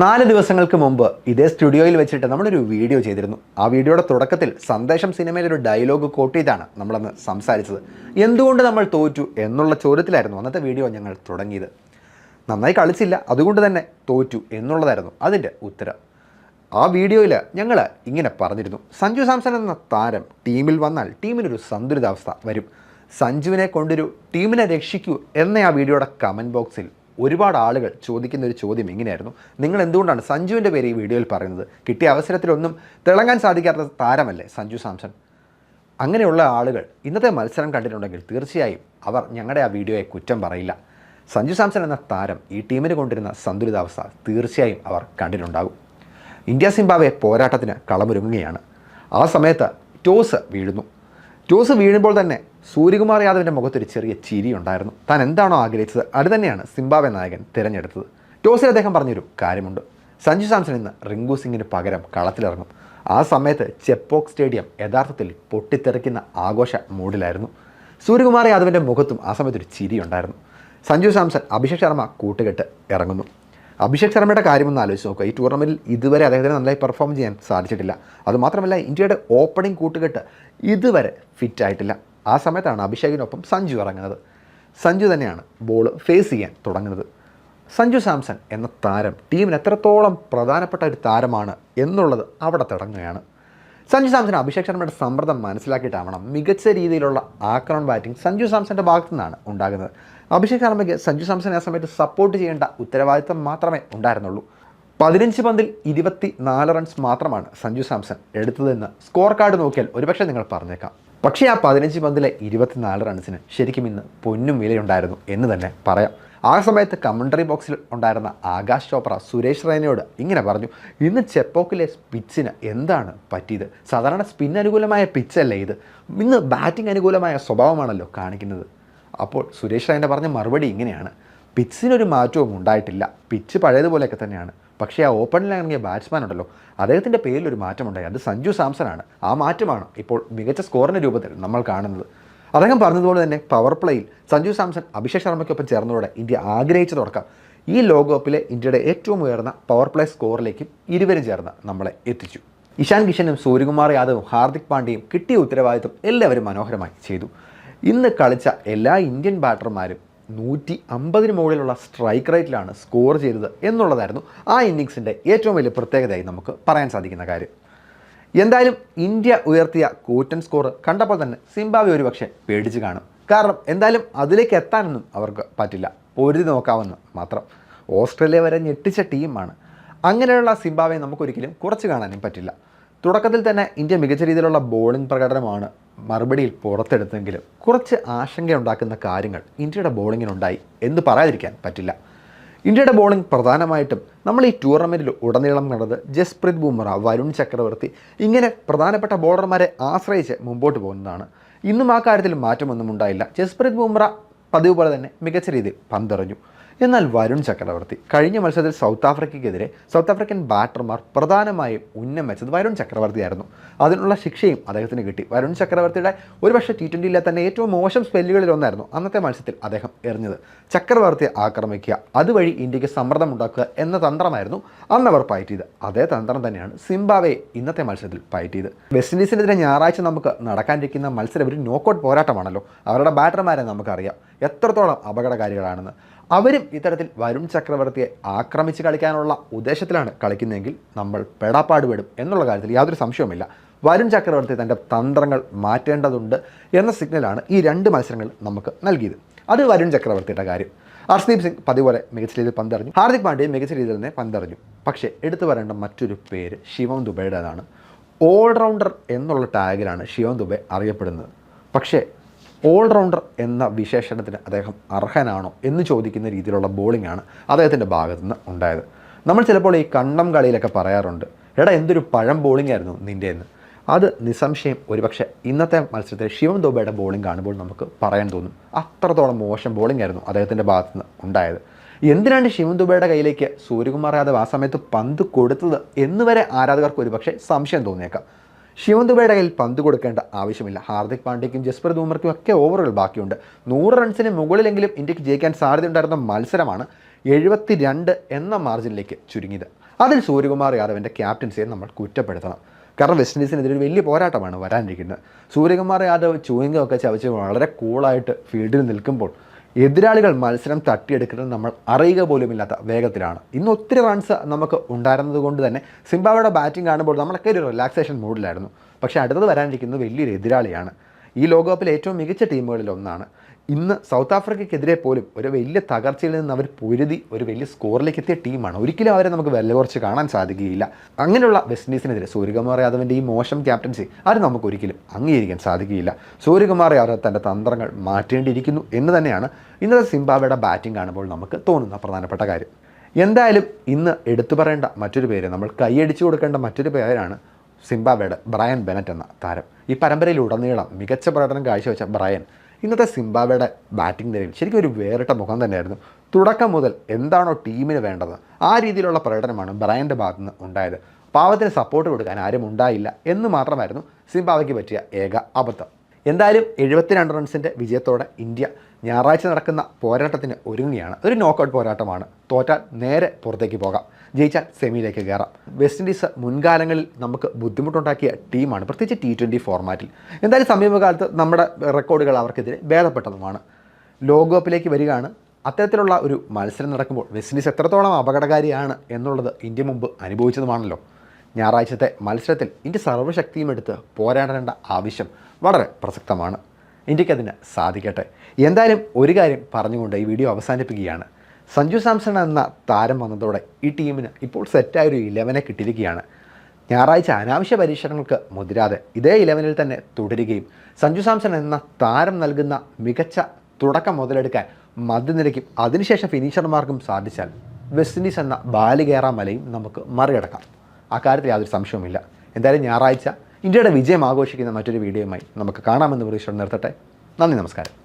4 ദിവസങ്ങൾക്ക് മുമ്പ് ഇതേ സ്റ്റുഡിയോയിൽ വെച്ചിട്ട് നമ്മളൊരു വീഡിയോ ചെയ്തിരുന്നു. ആ വീഡിയോയുടെ തുടക്കത്തിൽ സന്ദേശം സിനിമയിലൊരു ഡയലോഗ് കോട്ട് ചെയ്താണ് നമ്മളന്ന് സംസാരിച്ചത്. എന്തുകൊണ്ട് നമ്മൾ തോറ്റു എന്നുള്ള ചോദ്യത്തിലായിരുന്നു അന്നത്തെ വീഡിയോ ഞങ്ങൾ തുടങ്ങിയത്. നന്നായി കളിച്ചില്ല, അതുകൊണ്ട് തന്നെ തോറ്റു എന്നുള്ളതായിരുന്നു അതിൻ്റെ ഉത്തരം. ആ വീഡിയോയിൽ ഞങ്ങൾ ഇങ്ങനെ പറഞ്ഞിരുന്നു, സഞ്ജു സാംസൺ എന്ന താരം ടീമിൽ വന്നാൽ ടീമിനൊരു സന്തുലിതാവസ്ഥ വരും, സഞ്ജുവിനെ കൊണ്ടൊരു ടീമിനെ രക്ഷിക്കൂ എന്ന ആ വീഡിയോയുടെ കമൻറ്റ് ബോക്സിൽ ഒരുപാട് ആളുകൾ ചോദിക്കുന്ന ഒരു ചോദ്യം ഇങ്ങനെയായിരുന്നു, നിങ്ങൾ എന്തുകൊണ്ടാണ് സഞ്ജുവിൻ്റെ പേര് ഈ വീഡിയോയിൽ പറയുന്നത്? കിട്ടിയ അവസരത്തിലൊന്നും തിളങ്ങാൻ സാധിക്കാത്ത താരമല്ലേ സഞ്ജു സാംസൺ? അങ്ങനെയുള്ള ആളുകൾ ഇന്നത്തെ മത്സരം കണ്ടിട്ടുണ്ടെങ്കിൽ തീർച്ചയായും അവർ ഞങ്ങളുടെ ആ വീഡിയോയെ കുറ്റം പറയില്ല. സഞ്ജു സാംസൺ എന്ന താരം ഈ ടീമിന് കൊണ്ടിരുന്ന സന്തുലിതാവസ്ഥ തീർച്ചയായും അവർ കണ്ടിട്ടുണ്ടാകും. ഇന്ത്യ സിംബാബ്വെ പോരാട്ടത്തിന് കളമൊരുങ്ങുകയാണ്. ആ സമയത്ത് ടോസ് വീഴുമ്പോൾ തന്നെ സൂര്യകുമാർ യാദവിൻ്റെ മുഖത്തൊരു ചെറിയ ചിരി ഉണ്ടായിരുന്നു. താൻ എന്താണോ ആഗ്രഹിച്ചത് അത് തന്നെയാണ് സിംബാബ്വെ നായകൻ തിരഞ്ഞെടുത്തത്. ടോസിൽ അദ്ദേഹം പറഞ്ഞൊരു കാര്യമുണ്ട്, സഞ്ജു സാംസൺ ഇന്ന് റിങ്കു സിംഗിന് പകരം കളത്തിലിറങ്ങും. ആ സമയത്ത് ചെപ്പോക്ക് സ്റ്റേഡിയം യഥാർത്ഥത്തിൽ പൊട്ടിത്തെറിക്കുന്ന ആഘോഷ മൂഡിലായിരുന്നു. സൂര്യകുമാർ യാദവിൻ്റെ മുഖത്തും ആ സമയത്തൊരു ചിരി ഉണ്ടായിരുന്നു. സഞ്ജു സാംസൺ അഭിഷേക് ശർമ്മ കൂട്ടുകെട്ട് ഇറങ്ങുന്നു. അഭിഷേക് ശർമ്മയുടെ കാര്യമൊന്ന് ആലോചിച്ച് നോക്കുക. ഈ ടൂർണമെൻറ്റിൽ ഇതുവരെ അദ്ദേഹത്തിന് നന്നായി പെർഫോം ചെയ്യാൻ സാധിച്ചിട്ടില്ല. അതുമാത്രമല്ല ഇന്ത്യയുടെ ഓപ്പണിംഗ് കൂട്ടുകെട്ട് ഇതുവരെ ഫിറ്റായിട്ടില്ല. ആ സമയത്താണ് അഭിഷേകിനൊപ്പം സഞ്ജു ഇറങ്ങുന്നത്. സഞ്ജു തന്നെയാണ് ബോൾ ഫേസ് ചെയ്യാൻ തുടങ്ങുന്നത്. സഞ്ജു സാംസൺ എന്ന താരം ടീമിന് എത്രത്തോളം പ്രധാനപ്പെട്ട ഒരു താരമാണ് എന്നുള്ളത് അവിടെ തുടങ്ങുകയാണ്. സഞ്ജു സാംസൺ അഭിഷേക് ശർമ്മയുടെ സമ്മർദ്ദം മനസ്സിലാക്കിയിട്ടാവണം മികച്ച രീതിയിലുള്ള ആക്രമണ ബാറ്റിംഗ് സഞ്ജു സാംസൻ്റെ ഭാഗത്തു നിന്നാണ് ഉണ്ടാകുന്നത്. അഭിഷേക് ശർമ്മയ്ക്ക് സഞ്ജു സാംസനെ ആ സമയത്ത് സപ്പോർട്ട് ചെയ്യേണ്ട ഉത്തരവാദിത്തം മാത്രമേ ഉണ്ടായിരുന്നുള്ളൂ. 15 പന്തിൽ 24 റൺസ് മാത്രമാണ് സഞ്ജു സാംസൺ എടുത്തതെന്ന് സ്കോർ കാർഡ് നോക്കിയാൽ ഒരുപക്ഷെ നിങ്ങൾ പറഞ്ഞേക്കാം. പക്ഷേ ആ 15 പന്തിലെ 24 റൺസിന് ശരിക്കും ഇന്ന് പൊന്നും വിലയുണ്ടായിരുന്നു എന്ന് തന്നെ പറയാം. ആ സമയത്ത് കമൻ്ററി ബോക്സിൽ ഉണ്ടായിരുന്ന ആകാശ് ചോപ്ര സുരേഷ് റൈനയോട് ഇങ്ങനെ പറഞ്ഞു, ഇന്ന് ചെപ്പോക്കിലെ പിച്ചിന് എന്താണ് പറ്റിയത്? സാധാരണ സ്പിൻ അനുകൂലമായ പിച്ചല്ലേ ഇത്, ഇന്ന് ബാറ്റിംഗ് അനുകൂലമായ സ്വഭാവമാണല്ലോ കാണിക്കുന്നത്. അപ്പോൾ സുരേഷ് റൈന പറഞ്ഞ മറുപടി ഇങ്ങനെയാണ്, പിച്ചിനൊരു മാറ്റവും ഉണ്ടായിട്ടില്ല, പിച്ച് പഴയതുപോലെയൊക്കെ തന്നെയാണ്. പക്ഷേ ആ ഓപ്പണിലിറങ്ങിയ ബാറ്റ്സ്മാൻ ഉണ്ടല്ലോ, അദ്ദേഹത്തിൻ്റെ പേരിലൊരു മാറ്റമുണ്ടായി, അത് സഞ്ജു സാംസണാണ്. ആ മാറ്റമാണ് ഇപ്പോൾ മികച്ച സ്കോറിൻ്റെ രൂപത്തിൽ നമ്മൾ കാണുന്നത്. അദ്ദേഹം പറഞ്ഞതുപോലെ തന്നെ പവർ പ്ലേയിൽ സഞ്ജു സാംസൺ അഭിഷേക് ശർമ്മയ്ക്കൊപ്പം ചേർന്നതോടെ ഇന്ത്യ ആഗ്രഹിച്ചു തുടക്കം ഈ ലോകകപ്പിലെ ഇന്ത്യയുടെ ഏറ്റവും ഉയർന്ന പവർ പ്ലേ സ്കോറിലേക്കും ഇരുവരും ചേർന്ന് നമ്മളെ എത്തിച്ചു. ഇഷാൻ കിഷനും സൂര്യകുമാർ യാദവും ഹാർദിക് പാണ്ഡ്യയും കിട്ടിയ ഉത്തരവാദിത്വം എല്ലാവരും മനോഹരമായി ചെയ്തു. ഇന്ന് കളിച്ച എല്ലാ ഇന്ത്യൻ ബാറ്റർമാരും 150 മുകളിലുള്ള സ്ട്രൈക്ക് റേറ്റിലാണ് സ്കോർ ചെയ്തത് എന്നുള്ളതായിരുന്നു ആ ഇന്നിങ്സിൻ്റെ ഏറ്റവും വലിയ പ്രത്യേകതയായി നമുക്ക് പറയാൻ സാധിക്കുന്ന കാര്യം. എന്തായാലും ഇന്ത്യ ഉയർത്തിയ കൂറ്റൻ സ്കോർ കണ്ടപ്പോൾ തന്നെ സിംബാബ്വെ ഒരുപക്ഷെ പേടിച്ച് കാണും. കാരണം എന്തായാലും അതിലേക്ക് എത്താനൊന്നും അവർക്ക് പറ്റില്ല, പൊരുതി നോക്കാമെന്ന് മാത്രം. ഓസ്ട്രേലിയ വരെ ഞെട്ടിച്ച ടീമാണ്. അങ്ങനെയുള്ള സിംബാബ്വെ നമുക്കൊരിക്കലും കുറച്ച് കാണാനും പറ്റില്ല. തുടക്കത്തിൽ തന്നെ ഇന്ത്യ മികച്ച രീതിയിലുള്ള ബോളിംഗ് പ്രകടനമാണ് മറുപടിയിൽ പുറത്തെടുത്തെങ്കിലും കുറച്ച് ആശങ്കയുണ്ടാക്കുന്ന കാര്യങ്ങൾ ഇന്ത്യയുടെ ബോളിങ്ങിനുണ്ടായി എന്ന് പറയാതിരിക്കാൻ പറ്റില്ല. ഇന്ത്യയുടെ ബോളിംഗ് പ്രധാനമായിട്ടും നമ്മൾ ഈ ടൂർണമെൻറ്റിൽ ഉടനീളം കണ്ടത് ജസ്പ്രീത് ബുംറ, വരുൺ ചക്രവർത്തി ഇങ്ങനെ പ്രധാനപ്പെട്ട ബോളർമാരെ ആശ്രയിച്ച് മുമ്പോട്ട് പോകുന്നതാണ്. ഇന്നും ആ കാര്യത്തിൽ മാറ്റമൊന്നും ഉണ്ടായില്ല. ജസ്പ്രീത് ബുംറ പതിവ് പോലെ തന്നെ മികച്ച രീതിയിൽ പന്തെറിഞ്ഞു. എന്നാൽ വരുൺ ചക്രവർത്തി കഴിഞ്ഞ മത്സരത്തിൽ സൗത്ത് ആഫ്രിക്കയ്ക്കെതിരെ സൗത്ത് ആഫ്രിക്കൻ ബാറ്റർമാർ പ്രധാനമായും ഉന്നം വെച്ചത് വരുൺ ചക്രവർത്തിയായിരുന്നു. അതിനുള്ള ശിക്ഷയും അദ്ദേഹത്തിന് കിട്ടി. വരുൺ ചക്രവർത്തിയുടെ ഒരുപക്ഷെ T20യിലെ തന്നെ ഏറ്റവും മോശം സ്പെല്ലുകളിലൊന്നായിരുന്നു അന്നത്തെ മത്സരത്തിൽ അദ്ദേഹം എറിഞ്ഞത്. ചക്രവർത്തിയെ ആക്രമിക്കുക, അതുവഴി ഇന്ത്യക്ക് സമ്മർദ്ദം ഉണ്ടാക്കുക എന്ന തന്ത്രമായിരുന്നു അന്നവർ പയറ്റിയത്. അതേ തന്ത്രം തന്നെയാണ് സിംബാബ്വെ ഇന്നത്തെ മത്സരത്തിൽ പയറ്റിയത്. വെസ്റ്റ് ഇൻഡീസിനെതിരെ ഞായറാഴ്ച നമുക്ക് നടക്കാനിരിക്കുന്ന മത്സരം ഒരു നോക്കൗട്ട് പോരാട്ടമാണല്ലോ. അവരുടെ ബാറ്റർമാരെ നമുക്കറിയാം എത്രത്തോളം അപകടകാരികളാണെന്ന്. അവരും ഇത്തരത്തിൽ വരുൺ ചക്രവർത്തിയെ ആക്രമിച്ച് കളിക്കാനുള്ള ഉദ്ദേശത്തിലാണ് കളിക്കുന്നതെങ്കിൽ നമ്മൾ പെടാപ്പാടുപെടും എന്നുള്ള കാര്യത്തിൽ യാതൊരു സംശയവുമില്ല. വരുൺ ചക്രവർത്തി തൻ്റെ തന്ത്രങ്ങൾ മാറ്റേണ്ടതുണ്ട് എന്ന സിഗ്നലാണ് ഈ 2 മത്സരങ്ങൾ നമുക്ക് നൽകിയത്. അത് വരുൺ ചക്രവർത്തിയുടെ കാര്യം. ഹർഷ്ദീപ് സിംഗ് പതിപോലെ മികച്ച രീതിയിൽ പന്തെറിഞ്ഞു. ഹാർദിക് പാണ്ഡ്യ മികച്ച രീതിയിൽ തന്നെ പന്തെറിഞ്ഞു. പക്ഷേ എടുത്തു പറയേണ്ട മറ്റൊരു പേര് ശിവം ദുബൈയുടേതാണ്. ഓൾറൗണ്ടർ എന്നുള്ള ടാഗിലാണ് ശിവം ദുബൈ അറിയപ്പെടുന്നത്. പക്ഷേ ഓൾറൗണ്ടർ എന്ന വിശേഷണത്തിന് അദ്ദേഹം അർഹനാണോ എന്ന് ചോദിക്കുന്ന രീതിയിലുള്ള ബോളിംഗാണ് അദ്ദേഹത്തിൻ്റെ ഭാഗത്തുനിന്ന് ഉണ്ടായത്. നമ്മൾ ചിലപ്പോൾ ഈ കണ്ടം കളിയിലൊക്കെ പറയാറുണ്ട്, എടാ എന്തൊരു പഴം ബോളിംഗ് ആയിരുന്നു നിൻ്റെ എന്ന്. അത് നിസ്സംശയം ഒരുപക്ഷെ ഇന്നത്തെ മത്സരത്തിൽ ശിവം ദുബൈയുടെ ബോളിംഗ് കാണുമ്പോൾ നമുക്ക് പറയാൻ തോന്നും, അത്രത്തോളം മോശം ബോളിംഗ് ആയിരുന്നു അദ്ദേഹത്തിൻ്റെ ഭാഗത്തുനിന്ന് ഉണ്ടായത്. എന്തിനാണ് ശിവം ദുബൈയുടെ കയ്യിലേക്ക് സൂര്യകുമാർ യാദവ് ആ സമയത്ത് പന്ത് കൊടുത്തത് എന്നുവരെ ആരാധകർക്ക് ഒരുപക്ഷെ സംശയം തോന്നിയേക്കാം. ശിവം ദുബൈയുടെ കയ്യിൽ പന്ത് കൊടുക്കേണ്ട ആവശ്യമില്ല. ഹാർദിക് പാണ്ഡ്യയ്ക്കും ജസ്പ്രീത് ബുംറയ്ക്കും ഒക്കെ ഓവറുകൾ ബാക്കിയുണ്ട്. 100 റൺസിന് മുകളിലെങ്കിലും ഇന്ത്യക്ക് ജയിക്കാൻ സാധ്യതയുണ്ടായിരുന്ന മത്സരമാണ്. 72 എന്ന മാർജിനിലേക്ക് ചുരുങ്ങിയത്. അതിൽ സൂര്യകുമാർ യാദവിൻ്റെ ക്യാപ്റ്റൻസിയെ നമ്മൾ കുറ്റപ്പെടുത്തണം. കാരണം വെസ്റ്റ് ഇൻഡീസിനെതിരെ ഒരു വലിയ പോരാട്ടമാണ് വരാനിരിക്കുന്നത്. സൂര്യകുമാർ യാദവ് ചൂയിങ്ങൊക്കെ ചവച്ച് വളരെ കൂളായിട്ട് ഫീൽഡിൽ നിൽക്കുമ്പോൾ എതിരാളികൾ മത്സരം തട്ടിയെടുക്കുന്നത് നമ്മൾ അറിയുക പോലുമില്ലാത്ത വേഗത്തിലാണ്. ഇന്ന് ഒത്തിരി റൺസ് നമുക്ക് ഉണ്ടായിരുന്നത് കൊണ്ട് തന്നെ സിംബാബ്വെയുടെ ബാറ്റിംഗ് കാണുമ്പോൾ നമ്മളൊക്കെ ഒരു റിലാക്സേഷൻ മൂഡിലായിരുന്നു. പക്ഷേ അടുത്തത് വരാനിരിക്കുന്നത് വലിയൊരു എതിരാളിയാണ്. ഈ ലോകകപ്പിലെ ഏറ്റവും മികച്ച ടീമുകളിൽ ഒന്നാണ്. ഇന്ന് സൗത്ത് ആഫ്രിക്കയ്ക്കെതിരെ പോലും ഒരു വലിയ തകർച്ചയിൽ നിന്ന് അവർ പൊരുതി ഒരു വലിയ സ്കോറിലേക്ക് എത്തിയ ടീമാണ്. ഒരിക്കലും അവരെ നമുക്ക് വില കുറച്ച് കാണാൻ സാധിക്കുകയില്ല. അങ്ങനെയുള്ള വെസ്റ്റ് ഇൻഡീസിനെതിരെ സൂര്യകുമാർ യാദവിൻ്റെ ഈ മോശം ക്യാപ്റ്റൻസി അത് നമുക്ക് ഒരിക്കലും അംഗീകരിക്കാൻ സാധിക്കുകയില്ല. സൂര്യകുമാർ യാദവ് തൻ്റെ തന്ത്രങ്ങൾ മാറ്റേണ്ടിയിരിക്കുന്നു എന്ന് തന്നെയാണ് ഇന്നത്തെ സിംബാബ്വെയുടെ ബാറ്റിംഗ് കാണുമ്പോൾ നമുക്ക് തോന്നുന്ന പ്രധാനപ്പെട്ട കാര്യം. എന്തായാലും ഇന്ന് എടുത്തു പറയേണ്ട മറ്റൊരു പേര്, നമ്മൾ കൈയടിച്ചു കൊടുക്കേണ്ട മറ്റൊരു പേരാണ് സിംബാബ്വെയുടെ ബ്രയൻ ബെനറ്റ് എന്ന താരം. ഈ പരമ്പരയിലുടനീളം മികച്ച പ്രകടനം കാഴ്ചവെച്ച ബ്രയൻ ഇന്നത്തെ സിംബാബ്വെയുടെ ബാറ്റിംഗ് നിരയിൽ ശരിക്കും ഒരു വേറിട്ട മുഖം തന്നെയായിരുന്നു. തുടക്കം മുതൽ എന്താണോ ടീമിന് വേണ്ടത് ആ രീതിയിലുള്ള പ്രകടനമാണ് ബ്രയൻ്റെ ഭാഗത്തു നിന്ന് ഉണ്ടായത്. പാവത്തിന് സപ്പോർട്ട് കൊടുക്കാൻ ആരും ഉണ്ടായില്ല എന്ന് മാത്രമായിരുന്നു സിംബാബ്വെക്ക് പറ്റിയ ഏക അബദ്ധം. എന്തായാലും 72 റൺസിൻ്റെ വിജയത്തോടെ ഇന്ത്യ ഞായറാഴ്ച നടക്കുന്ന പോരാട്ടത്തിന് ഒരുങ്ങുകയാണ്. ഒരു നോക്കൗട്ട് പോരാട്ടമാണ്. തോറ്റാൽ നേരെ പുറത്തേക്ക് പോകാം, ജയിച്ചാൽ സെമിയിലേക്ക് കയറാം. വെസ്റ്റ് ഇൻഡീസ് മുൻകാലങ്ങളിൽ നമുക്ക് ബുദ്ധിമുട്ടുണ്ടാക്കിയ ടീമാണ്, പ്രത്യേകിച്ച് T20 ഫോർമാറ്റിൽ. എന്തായാലും സമീപകാലത്ത് നമ്മുടെ റെക്കോർഡുകൾ അവർക്കെതിരെ ഭേദപ്പെട്ടതുമാണ്. ലോകകപ്പിലേക്ക് വരികയാണ്. അത്തരത്തിലുള്ള ഒരു മത്സരം നടക്കുമ്പോൾ വെസ്റ്റ് ഇൻഡീസ് എത്രത്തോളം അപകടകാരിയാണ് എന്നുള്ളത് ഇന്ത്യ മുമ്പ് അനുഭവിച്ചതുമാണല്ലോ. ഞായറാഴ്ചത്തെ മത്സരത്തിൽ ഇന്ത്യ സർവ്വശക്തിയും എടുത്ത് പോരാടേണ്ട ആവശ്യം വളരെ പ്രസക്തമാണ്. ഇന്ത്യക്കതിന് സാധിക്കട്ടെ. എന്തായാലും ഒരു കാര്യം പറഞ്ഞുകൊണ്ട് ഈ വീഡിയോ അവസാനിപ്പിക്കുകയാണ്. സഞ്ജു സാംസൺ എന്ന താരം വന്നതോടെ ഈ ടീമിന് ഇപ്പോൾ സെറ്റായൊരു 11 കിട്ടിയിരിക്കുകയാണ്. ഞായറാഴ്ച അനാവശ്യ പരീക്ഷണങ്ങൾക്ക് മുതിരാതെ ഇതേ 11 തന്നെ തുടരുകയും സഞ്ജു സാംസൺ എന്ന താരം നൽകുന്ന മികച്ച തുടക്കം മുതലെടുക്കാൻ മധ്യനിരയ്ക്കും അതിനുശേഷം ഫിനിഷർമാർക്കും സാധിച്ചാൽ വെസ്റ്റ് ഇൻഡീസ് എന്ന ബാലികേറാ മലയും നമുക്ക് മറികടക്കാം. അക്കാര്യത്തിൽ യാതൊരു സംശയവുമില്ല. എന്തായാലും ഞായറാഴ്ച ഇന്ത്യയുടെ വിജയം ആഘോഷിക്കുന്ന മറ്റൊരു വീഡിയോയുമായി നമുക്ക് കാണാമെന്ന് പ്രതീക്ഷയോടെ നിർത്തട്ടെ. നന്ദി, നമസ്കാരം.